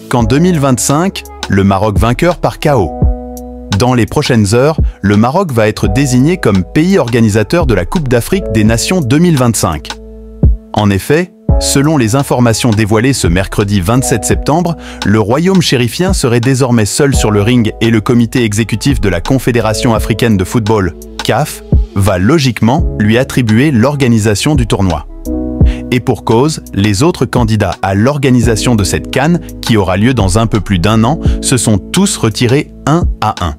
qu'en 2025, le Maroc vainqueur par KO. Dans les prochaines heures, le Maroc va être désigné comme pays organisateur de la Coupe d'Afrique des Nations 2025. En effet, selon les informations dévoilées ce mercredi 27 septembre, le royaume chérifien serait désormais seul sur le ring et le comité exécutif de la Confédération africaine de football, CAF, va logiquement lui attribuer l'organisation du tournoi. Et pour cause, les autres candidats à l'organisation de cette CAN, qui aura lieu dans un peu plus d'1 an, se sont tous retirés 1 à 1.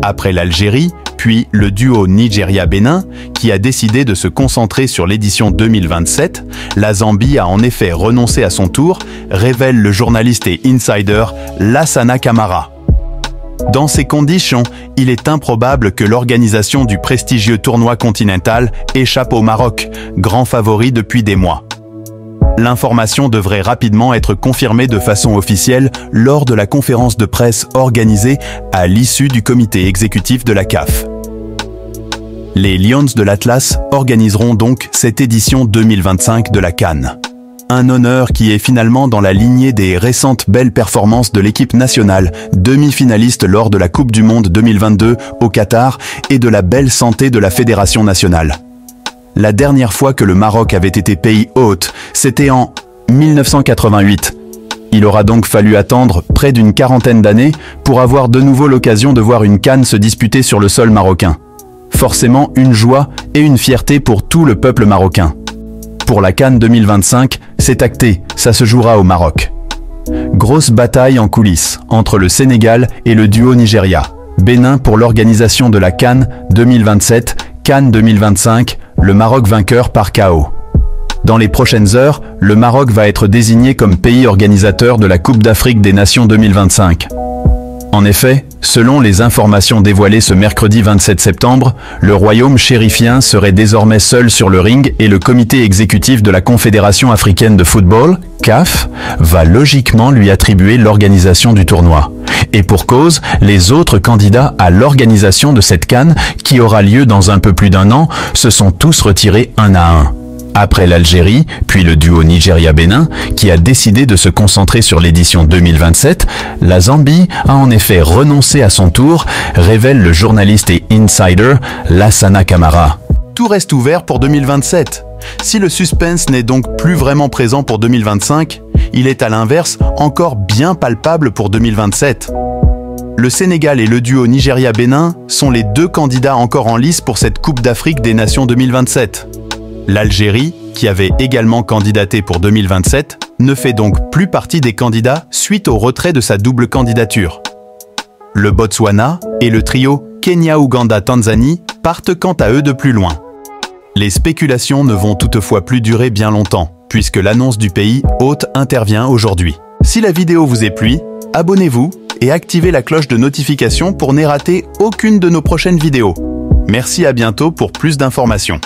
Après l'Algérie, puis le duo Nigeria-Bénin, qui a décidé de se concentrer sur l'édition 2027, la Zambie a en effet renoncé à son tour, révèle le journaliste et insider Lassana Camara. Dans ces conditions, il est improbable que l'organisation du prestigieux tournoi continental échappe au Maroc, grand favori depuis des mois. L'information devrait rapidement être confirmée de façon officielle lors de la conférence de presse organisée à l'issue du comité exécutif de la CAF. Les Lions de l'Atlas organiseront donc cette édition 2025 de la CAN. Un honneur qui est finalement dans la lignée des récentes belles performances de l'équipe nationale, demi-finaliste lors de la Coupe du Monde 2022 au Qatar et de la belle santé de la Fédération nationale. La dernière fois que le Maroc avait été pays hôte, c'était en 1988. Il aura donc fallu attendre près d'une quarantaine d'années pour avoir de nouveau l'occasion de voir une CAN se disputer sur le sol marocain. Forcément une joie et une fierté pour tout le peuple marocain. Pour la CAN 2025, c'est acté, ça se jouera au Maroc. Grosse bataille en coulisses entre le Sénégal et le duo Nigeria. Bénin pour l'organisation de la CAN 2027, CAN 2025, le Maroc vainqueur par KO. Dans les prochaines heures, le Maroc va être désigné comme pays organisateur de la Coupe d'Afrique des Nations 2025. En effet, selon les informations dévoilées ce mercredi 27 septembre, le royaume chérifien serait désormais seul sur le ring et le comité exécutif de la Confédération africaine de football, CAF, va logiquement lui attribuer l'organisation du tournoi. Et pour cause, les autres candidats à l'organisation de cette CAN, qui aura lieu dans un peu plus d'1 an, se sont tous retirés 1 à 1. Après l'Algérie, puis le duo Nigeria-Bénin, qui a décidé de se concentrer sur l'édition 2027, la Zambie a en effet renoncé à son tour, révèle le journaliste et insider Lassana Camara. Tout reste ouvert pour 2027. Si le suspense n'est donc plus vraiment présent pour 2025, il est à l'inverse encore bien palpable pour 2027. Le Sénégal et le duo Nigeria-Bénin sont les deux candidats encore en lice pour cette Coupe d'Afrique des Nations 2027. L'Algérie, qui avait également candidaté pour 2027, ne fait donc plus partie des candidats suite au retrait de sa double candidature. Le Botswana et le trio Kenya-Ouganda-Tanzanie partent quant à eux de plus loin. Les spéculations ne vont toutefois plus durer bien longtemps, puisque l'annonce du pays hôte intervient aujourd'hui. Si la vidéo vous est plu, abonnez-vous et activez la cloche de notification pour ne rater aucune de nos prochaines vidéos. Merci, à bientôt pour plus d'informations.